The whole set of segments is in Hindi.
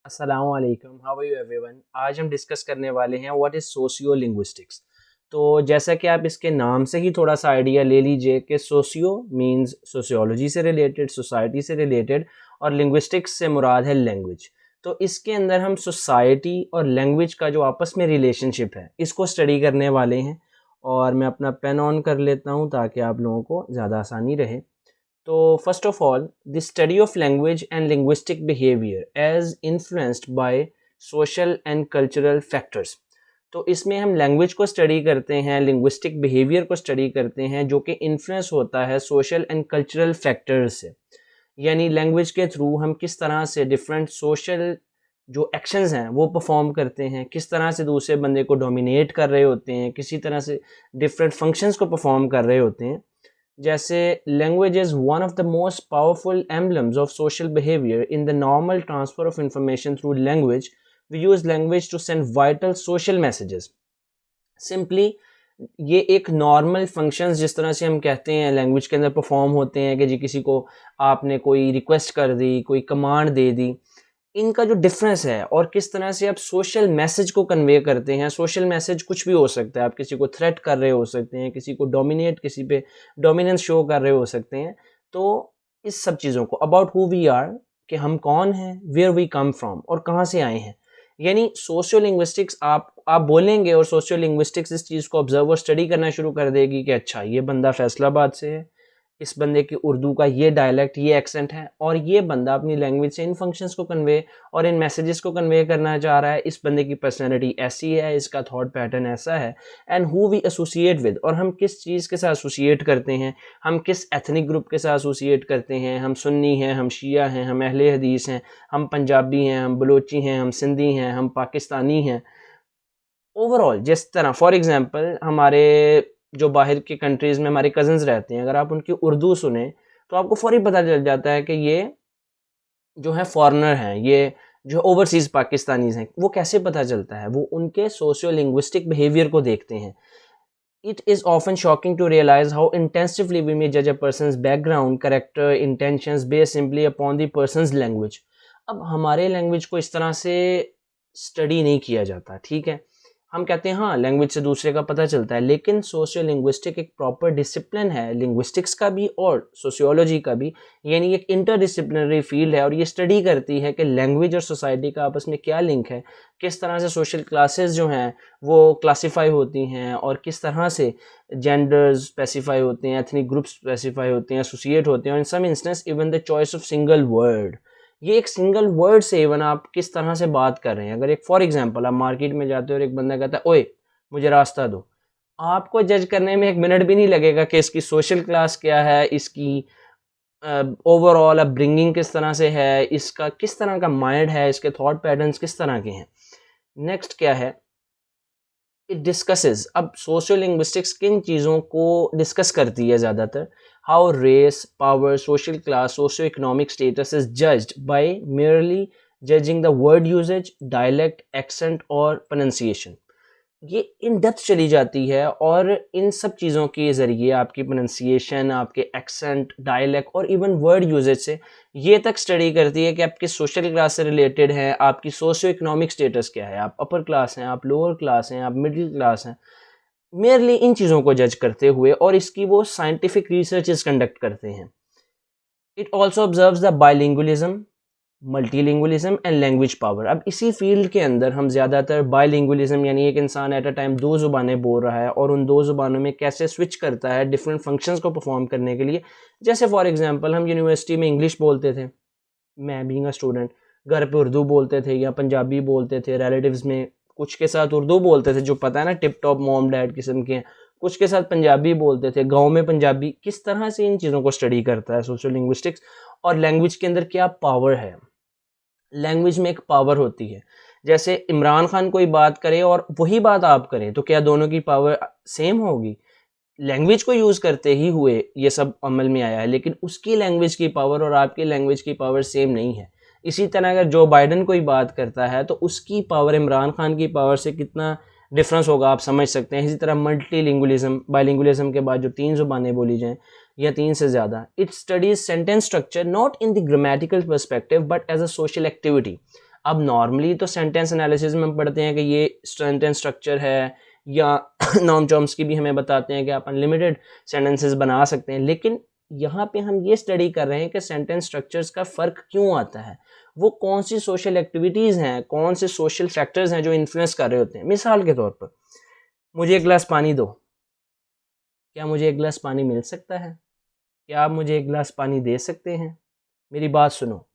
अस्सलामुअलैकुम, हाउ आर यू एवरीवन। आज हम डिस्कस करने वाले हैं व्हाट इज़ सोशियो लिंग्विस्टिक्स। तो जैसा कि आप इसके नाम से ही थोड़ा सा आइडिया ले लीजिए कि सोशियो मींस सोशियोलॉजी से रिलेटेड, सोसाइटी से रिलेटेड, और लिंग्विस्टिक्स से मुराद है लैंग्वेज। तो इसके अंदर हम सोसाइटी और लैंग्वेज का जो आपस में रिलेशनशिप है इसको स्टडी करने वाले हैं। और मैं अपना पेन ऑन कर लेता हूँ ताकि आप लोगों को ज़्यादा आसानी रहे। तो first of all, the study of language and linguistic behaviour as influenced by social and cultural factors. तो इसमें हम लैंग्वेज को स्टडी करते हैं, लिंग्विस्टिक बिहेवियर को स्टडी करते हैं जो कि इन्फ्लुएंस होता है सोशल एंड कल्चरल फैक्टर्स से। यानी लैंग्वेज के थ्रू हम किस तरह से डिफरेंट सोशल जो एक्शंस हैं वो परफॉर्म करते हैं, किस तरह से दूसरे बंदे को डोमिनेट कर रहे होते हैं, किसी तरह से डिफरेंट फंक्शंस को परफॉर्म कर रहे होते हैं। जैसे language is one of the most powerful emblems of social behaviour in the normal transfer of information through language. We use language to send vital social messages. Simply ये एक नॉर्मल फंक्शंस जिस तरह से हम कहते हैं लैंग्वेज के अंदर परफॉर्म होते हैं कि जी किसी को आपने कोई रिक्वेस्ट कर दी, कोई कमांड दे दी, इनका जो डिफरेंस है और किस तरह से आप सोशल मैसेज को कन्वे करते हैं। सोशल मैसेज कुछ भी हो सकता है, आप किसी को थ्रेट कर रहे हो सकते हैं, किसी को डोमिनेट, किसी पे डोमिनेंस शो कर रहे हो सकते हैं। तो इस सब चीज़ों को अबाउट हु वी आर, कि हम कौन हैं, वेयर वी कम फ्रॉम और कहाँ से आए हैं। यानी सोशियो लिंग्विस्टिक्स आप बोलेंगे और सोशियो लिंग्विस्टिक्स इस चीज़ को ऑब्जर्व और स्टडी करना शुरू कर देगी कि अच्छा ये बंदा फैसलाबाद से है, इस बंदे की उर्दू का ये डायलेक्ट, ये एक्सेंट है, और ये बंदा अपनी लैंग्वेज से इन फंक्शंस को कन्वे और इन मैसेजेस को कन्वे करना चाह रहा है। इस बंदे की पर्सनैलिटी ऐसी है, इसका थॉट पैटर्न ऐसा है। And who we associate with, और हम किस चीज़ के साथ एसोसिएट करते हैं, हम किस एथनिक ग्रुप के साथ एसोसिएट करते हैं। हम सुन्नी हैं, हम शिया हैं, हम अहले हदीस हैं, हम पंजाबी हैं, हम बलोची हैं, हम सिंधी हैं, हम पाकिस्तानी हैं। ओवरऑल जिस तरह फॉर एग्जांपल हमारे जो बाहर की कंट्रीज़ में हमारे कज़न्स रहते हैं, अगर आप उनकी उर्दू सुने तो आपको फ़ौरी पता चल जाता है कि ये जो है फॉरेनर हैं, ये जो ओवरसीज़ पाकिस्तानीज़ हैं। वो कैसे पता चलता है? वो उनके सोशियो लिंग्विस्टिक बिहेवियर को देखते हैं। It is often shocking to realize how intensively we may judge a person's background, character, intentions based simply upon the person's language। अब हमारे लैंग्वेज को इस तरह से स्टडी नहीं किया जाता, ठीक है। हम कहते हैं हाँ लैंग्वेज से दूसरे का पता चलता है, लेकिन सोशियो लिंग्विस्टिक एक प्रॉपर डिसिप्लिन है, लिंग्विस्टिक्स का भी और सोशियोलॉजी का भी। यानी एक इंटरडिसिप्लिनरी फील्ड है और ये स्टडी करती है कि लैंग्वेज और सोसाइटी का आपस में क्या लिंक है, किस तरह से सोशल क्लासेस जो हैं वो क्लासीफाई होती हैं, और किस तरह से जेंडर्स स्पेसिफाई होते हैं, एथनिक ग्रुप्स स्पेसिफाई होते हैं, एसोसिएट होते हैं, in some instance even the choice of single word. ये एक सिंगल वर्ड से इवन आप किस तरह से बात कर रहे हैं। अगर एक फॉर एग्जांपल आप मार्केट में जाते हो और एक बंदा कहता है ओए मुझे रास्ता दो, आपको जज करने में 1 मिनट भी नहीं लगेगा कि इसकी सोशल क्लास क्या है, इसकी ओवरऑल अपब्रिंगिंग किस तरह से है, इसका किस तरह का माइंड है, इसके थॉट पैटर्न्स किस तरह के हैं। नेक्स्ट क्या है, इट डिस्कसेस। अब सोशल लिंग्विस्टिक्स किन चीज़ों को डिस्कस करती है ज़्यादातर? How race, power, social class, socio economic status is judged by merely judging the word usage, dialect, accent और प्रोनाउंसिएशन। ये इन डेप्थ चली जाती है और इन सब चीज़ों के ज़रिए आपकी प्रोनाउंसिएशन, आपके एक्सेंट, डायलेक्ट और इवन वर्ड यूजेज से ये तक स्टडी करती है कि आप किस सोशल क्लास से रिलेटेड हैं, आपकी सोशियो इकोनॉमिक स्टेटस क्या है, आप अपर क्लास हैं, आप लोअर क्लास हैं, आप मिडिल क्लास हैं। मेयरली इन चीज़ों को जज करते हुए और इसकी वो साइंटिफिक रिसर्चेस कंडक्ट करते हैं। It also observes the bilingualism, multilingualism and language power. अब इसी फील्ड के अंदर हम ज़्यादातर बाइलिंगुअलिज्म यानी एक इंसान एट अ टाइम 2 ज़ुबानें बोल रहा है और उन 2 ज़ुबानों में कैसे स्विच करता है डिफरेंट फंक्शंस को परफॉर्म करने के लिए। जैसे फॉर एग्जांपल हम यूनिवर्सिटी में इंग्लिश बोलते थे, मैं बीइंग अ स्टूडेंट, घर पे उर्दू बोलते थे या पंजाबी बोलते थे, रिलेटिव्स में कुछ के साथ उर्दू बोलते थे जो पता है ना टिप टॉप मॉम डैड किस्म के हैं, कुछ के साथ पंजाबी बोलते थे, गांव में पंजाबी। किस तरह से इन चीज़ों को स्टडी करता है सोशल लिंग्विस्टिक्स, और लैंग्वेज के अंदर क्या पावर है। लैंग्वेज में एक पावर होती है। जैसे इमरान खान कोई बात करे और वही बात आप करें तो क्या दोनों की पावर सेम होगी? लैंग्वेज को यूज़ करते ही हुए ये सब अमल में आया है, लेकिन उसकी लैंग्वेज की पावर और आपकी लैंग्वेज की पावर सेम नहीं है। इसी तरह अगर जो बाइडन कोई बात करता है तो उसकी पावर इमरान खान की पावर से कितना डिफरेंस होगा आप समझ सकते हैं। इसी तरह मल्टीलिंगुअलिज्म, बाइलिंगुअलिज्म के बाद जो 3 ज़ुबानें बोली जाएं या 3 से ज़्यादा। It studies sentence structure not in the grammatical perspective but as a social activity. अब नॉर्मली तो सेंटेंस एनालिसिस में हम पढ़ते हैं कि ये सेंटेंस स्ट्रक्चर है, या नॉम चॉम्स्की भी हमें बताते हैं कि आप अनलिमिटेड सेंटेंसेस बना सकते हैं, लेकिन यहाँ पे हम ये स्टडी कर रहे हैं कि सेंटेंस स्ट्रक्चर्स का फ़र्क क्यों आता है, वो कौन सी सोशल एक्टिविटीज़ हैं, कौन से सोशल फैक्टर्स हैं जो इन्फ्लुएंस कर रहे होते हैं। मिसाल के तौर पर, मुझे एक गिलास पानी दो, क्या मुझे एक गिलास पानी मिल सकता है? क्या आप मुझे एक गिलास पानी दे सकते हैं? मेरी बात सुनो,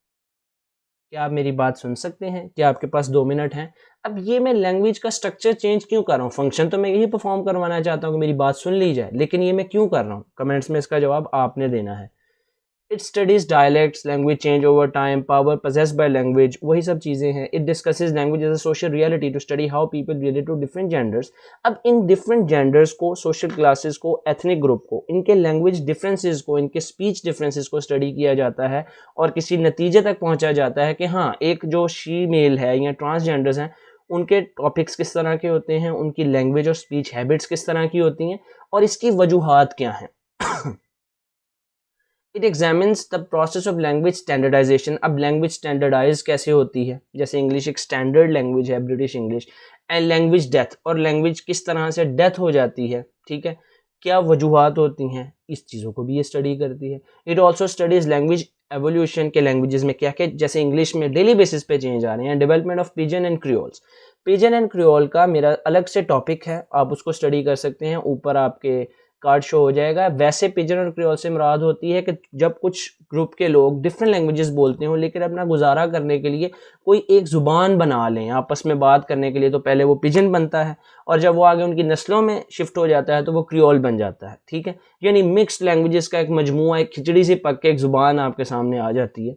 क्या आप मेरी बात सुन सकते हैं? क्या आपके पास 2 मिनट हैं? अब ये मैं लैंग्वेज का स्ट्रक्चर चेंज क्यों कर रहा हूँ? फंक्शन तो मैं यही परफॉर्म करवाना चाहता हूँ कि मेरी बात सुन ली जाए, लेकिन ये मैं क्यों कर रहा हूँ? कमेंट्स में इसका जवाब आपने देना है। It studies dialects, language change over time, power possessed by language, वही सब चीज़ें हैं। It discusses language as a social reality to study how people relate to different genders. अब इन डिफरेंट जेंडर्स को, सोशल क्लासेस को, एथनिक ग्रुप को, इनके लैंग्वेज डिफरेंसेस को, इनके स्पीच डिफरेंसेस को स्टडी किया जाता है और किसी नतीजे तक पहुंचा जाता है कि हाँ, एक जो शी मेल है या ट्रांसजेंडर्स हैं, उनके टॉपिक्स किस तरह के होते हैं, उनकी लैंग्वेज और स्पीच हैबिट्स किस तरह की होती हैं और इसकी वजूहात क्या हैं। It examines the process of language standardisation. अब लैंग्वेज स्टैंडर्डाइज कैसे होती है, जैसे इंग्लिश एक स्टैंडर्ड लैंग्वेज है, British English. And language death, और लैंग्वेज किस तरह से डेथ हो जाती है, ठीक है, क्या वजूहात होती हैं, इस चीज़ों को भी ये स्टडी करती है। It also studies language evolution के, लैंग्वेजेस में क्या क्या, जैसे इंग्लिश में डेली बेसिस पे चेंज आ रहे हैं। Development of pidgin and creoles, pidgin and creole का मेरा अलग से टॉपिक है, आप उसको स्टडी कर सकते हैं, ऊपर आपके कार्ड शो हो जाएगा। वैसे पिजन और क्रियोल से मुराद होती है कि जब कुछ ग्रुप के लोग डिफरेंट लैंग्वेजेस बोलते हो, लेकिन अपना गुजारा करने के लिए कोई एक ज़ुबान बना लें आपस में बात करने के लिए, तो पहले वो पिजन बनता है और जब वो आगे उनकी नस्लों में शिफ्ट हो जाता है तो वो क्रियोल बन जाता है, ठीक है। यानी मिक्स्ड लैंग्वेजेस का एक मजमूआ, एक खिचड़ी सी पक के एक ज़ुबान आपके सामने आ जाती है।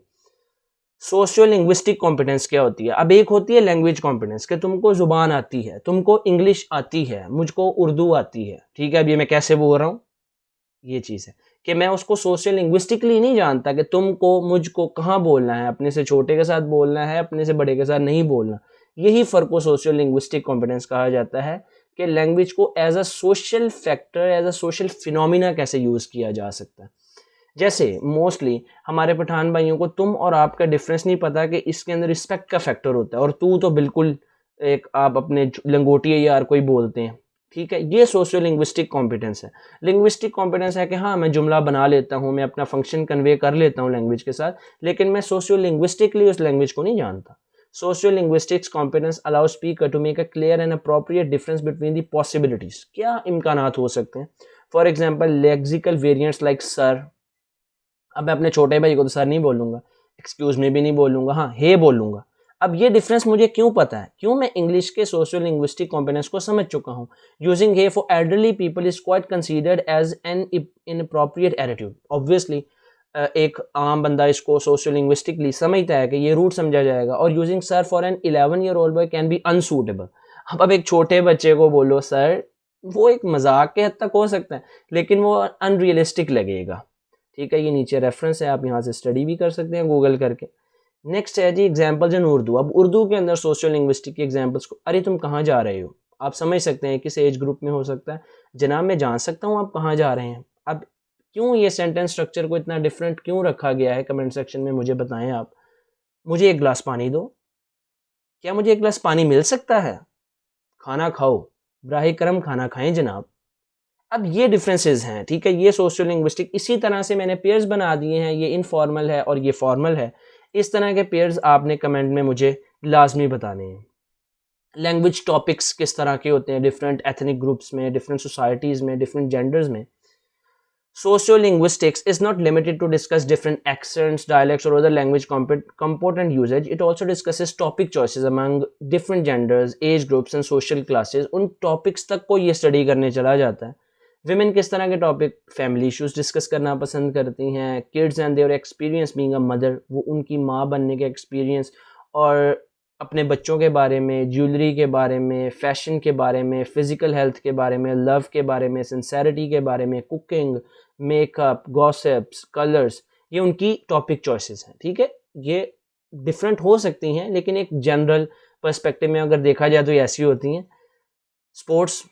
सोशियो लिंग्विस्टिक कॉम्पिटेंस क्या होती है? अब एक होती है लैंग्वेज कॉम्पिटेंस कि तुमको ज़ुबान आती है, तुमको इंग्लिश आती है, मुझको उर्दू आती है, ठीक है। अब ये मैं कैसे बोल रहा हूँ, ये चीज़ है कि मैं उसको सोशल लिंग्विस्टिकली नहीं जानता कि तुमको मुझको कहाँ बोलना है, अपने से छोटे के साथ बोलना है, अपने से बड़े के साथ नहीं बोलना। यही फ़र्क को सोशल लिंग्विस्टिक कॉम्पिटेंस कहा जाता है कि लैंग्वेज को as a social factor, as a social phenomena कैसे यूज़ किया जा सकता है। जैसे मोस्टली हमारे पठान भाइयों को तुम और आपका डिफरेंस नहीं पता कि इसके अंदर रिस्पेक्ट का फैक्टर होता है, और तू तो बिल्कुल एक आप अपने लंगोटिए यार कोई बोलते हैं, ठीक है। ये सोशियो लिंग्विस्टिक कॉम्पिटेंस है। लिंग्विस्टिक कॉम्पिटेंस है कि हाँ, मैं जुमला बना लेता हूँ, मैं अपना फंक्शन कन्वे कर लेता हूँ लैंग्वेज के साथ, लेकिन मैं सोशियो लिंग्विस्टिकली उस लैंग्वेज को नहीं जानता। Sociolinguistics competence allow speaker to make a clear and appropriate difference between the possibilities. क्या इम्कानात हो सकते हैं? For example, lexical variants like sir. अब मैं अपने छोटे भाई को तो सर नहीं बोलूँगा, एक्सक्यूज में भी नहीं बोलूँगा, हाँ हे बोलूँगा। अब ये डिफरेंस मुझे क्यों पता है? क्यों? मैं इंग्लिश के सोशल लिंग्विस्टिक कॉम्पोनेंट्स को समझ चुका हूँ। Using hey for elderly people is quite considered as an inappropriate attitude. Obviously एक आम बंदा इसको सोशल लिंग्विस्टिकली समझता है कि ये रूट समझा जाएगा, और using sir for an 11-year-old boy can be unsuitable. अब एक छोटे बच्चे को बोलो सर, वो एक मजाक के हद तक हो सकता है, लेकिन वो अनरियलिस्टिक लगेगा, ठीक है। ये नीचे रेफरेंस है, आप यहाँ से स्टडी भी कर सकते हैं गूगल करके। नेक्स्ट है जी एग्जाम्पल्स इन उर्दू। अब उर्दू के अंदर सोशल लिंग्विस्टिक की एग्जाम्पल्स को, अरे तुम कहाँ जा रहे हो, आप समझ सकते हैं किस एज ग्रुप में हो सकता है। जनाब मैं जान सकता हूँ आप कहाँ जा रहे हैं। अब क्यों ये सेंटेंस स्ट्रक्चर को इतना डिफरेंट क्यों रखा गया है, कमेंट सेक्शन में मुझे बताएं आप। मुझे एक गिलास पानी दो, क्या मुझे एक गिलास पानी मिल सकता है? खाना खाओ, बराहे करम खाना खाएं जनाब। अब ये डिफरेंसेस हैं, ठीक है। ये सोशल लिंग्विस्टिक, इसी तरह से मैंने पेयर्स बना दिए हैं, ये इनफॉर्मल है और ये फॉर्मल है। इस तरह के पेयर्स आपने कमेंट में मुझे लाजमी बताने हैं। लैंग्वेज टॉपिक्स किस तरह के होते हैं डिफरेंट एथनिक ग्रुप्स में, डिफरेंट सोसाइटीज़ में, डिफरेंट जेंडर्स में। Sociolinguistics is not limited to discuss different accents, dialects, or other language component usage. It also discusses topic choices among different genders, age groups, and social classes. उन topics तक को ये study करने चला जाता है। Women किस तरह के टॉपिक, फैमिली इश्यूज डिस्कस करना पसंद करती हैं। Kids and their experience being a mother, वो उनकी माँ बनने के एक्सपीरियंस और अपने बच्चों के बारे में, ज्वेलरी के बारे में, फैशन के बारे में, फिजिकल हेल्थ के बारे में, लव के बारे में, सिंसेरिटी के बारे में, कुकिंग, मेकअप, गॉसिप्स, कलर्स, ये उनकी टॉपिक चॉइसेस हैं, ठीक है। ये डिफरेंट हो सकती हैं, लेकिन एक जनरल पर्सपेक्टिव में अगर देखा जाए तो ये ऐसी होती हैं। स्पोर्ट्स,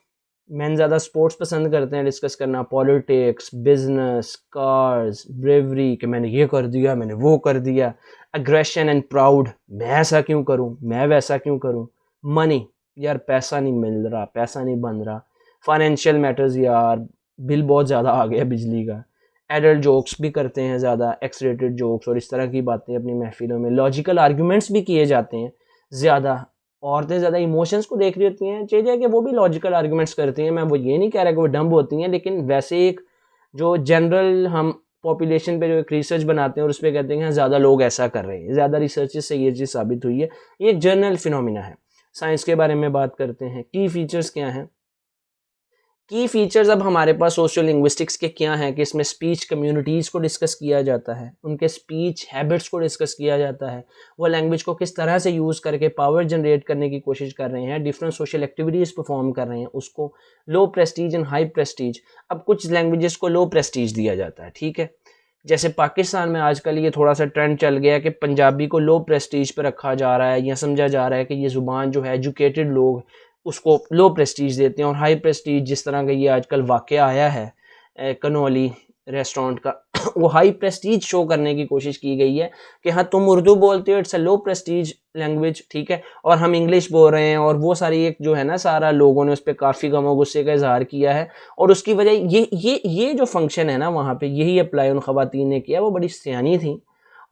मैन ज़्यादा स्पोर्ट्स पसंद करते हैं डिस्कस करना, पॉलिटिक्स, बिजनेस, कार्स, ब्रेवरी कि मैंने ये कर दिया, मैंने वो कर दिया, एग्रेशन एंड प्राउड, मैं ऐसा क्यों करूं, मैं वैसा क्यों करूं, मनी, यार पैसा नहीं मिल रहा, पैसा नहीं बन रहा, फाइनेंशियल मैटर्स, यार बिल बहुत ज़्यादा आ गया बिजली का, एडल्ट जोक्स भी करते हैं ज़्यादा, एक्स रेटेड जोक्स और इस तरह की बातें अपनी महफिलों में, लॉजिकल आर्ग्यूमेंट्स भी किए जाते हैं ज़्यादा। औरतें ज़्यादा इमोशंस को देख रही होती हैं, चाहिए कि वो भी लॉजिकल आर्गुमेंट्स करती हैं, मैं वो ये नहीं कह रहा कि वो डम्ब होती हैं, लेकिन वैसे एक जो जनरल हम पॉपुलेशन पे जो एक रिसर्च बनाते हैं और उस पर कहते हैं ज़्यादा लोग ऐसा कर रहे हैं, ज़्यादा रिसर्चेस से ये चीज़ साबित हुई है, ये एक जनरल फिनोमिना है। साइंस के बारे में बात करते हैं, की फीचर्स क्या हैं। की फीचर्स अब हमारे पास सोशियो लिंग्विस्टिक्स के क्या हैं कि इसमें स्पीच कम्युनिटीज़ को डिस्कस किया जाता है, उनके स्पीच हैबिट्स को डिस्कस किया जाता है, वो लैंग्वेज को किस तरह से यूज़ करके पावर जनरेट करने की कोशिश कर रहे हैं, डिफरेंट सोशल एक्टिविटीज़ परफॉर्म कर रहे हैं, उसको लो प्रेस्टीज एंड हाई प्रेस्टीज। अब कुछ लैंग्वेजेस को लो प्रेस्टीज दिया जाता है, ठीक है, जैसे पाकिस्तान में आजकल ये थोड़ा सा ट्रेंड चल गया कि पंजाबी को लो प्रेस्टीज पर रखा जा रहा है, या समझा जा रहा है कि ये ज़ुबान जो है एजुकेटेड लोग उसको लो प्रेस्टीज देते हैं, और हाई प्रेस्टीज जिस तरह का ये आजकल वाक़या आया है कनौली रेस्टोरेंट का वो हाई प्रेस्टीज शो करने की कोशिश की गई है कि हाँ तुम उर्दू बोलते हो, it's a low Prestige language, ठीक है, और हम इंग्लिश बोल रहे हैं, और वो सारी एक जो है ना सारा लोगों ने उस पर काफ़ी गम और गुस्से का इजहार किया है, और उसकी वजह ये जो फंक्शन है ना वहाँ पे यही अप्लाई उन ख़वातीन ने किया, वो बड़ी सियानी थी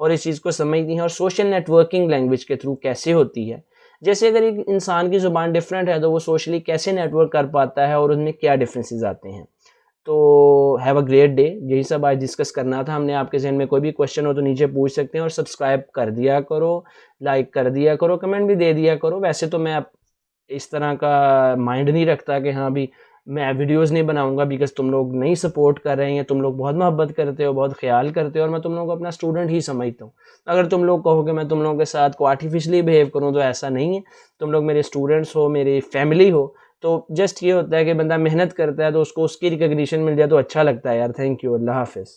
और इस चीज़ को समझती हैं, और सोशल नेटवर्किंग लैंग्वेज के थ्रू कैसे होती है, जैसे अगर एक इंसान की ज़ुबान डिफरेंट है तो वो सोशली कैसे नेटवर्क कर पाता है और उनमें क्या डिफरेंसेस आते हैं। तो हैव अ ग्रेट डे, यही सब आज डिस्कस करना था हमने। आपके जहन में कोई भी क्वेश्चन हो तो नीचे पूछ सकते हैं, और सब्सक्राइब कर दिया करो, लाइक कर दिया करो, कमेंट भी दे दिया करो। वैसे तो मैं इस तरह का माइंड नहीं रखता कि हाँ भी मैं वीडियोस नहीं बनाऊंगा, बिकॉज तुम लोग नहीं सपोर्ट कर रहे हैं, तुम लोग बहुत मोहब्बत करते हो, बहुत ख्याल करते हो, और मैं तुम लोग को अपना स्टूडेंट ही समझता हूँ। अगर तुम लोग कहो कि मैं तुम लोगों के साथ को आर्टिफिशियली बिहेव करूँ तो ऐसा नहीं है, तुम लोग मेरे स्टूडेंट्स हो, मेरी फैमिली हो। तो जस्ट ये होता है कि बंदा मेहनत करता है तो उसको उसकी रिकग्निशन मिल जाए तो अच्छा लगता है यार। थैंक यू, अल्लाह हाफिज़।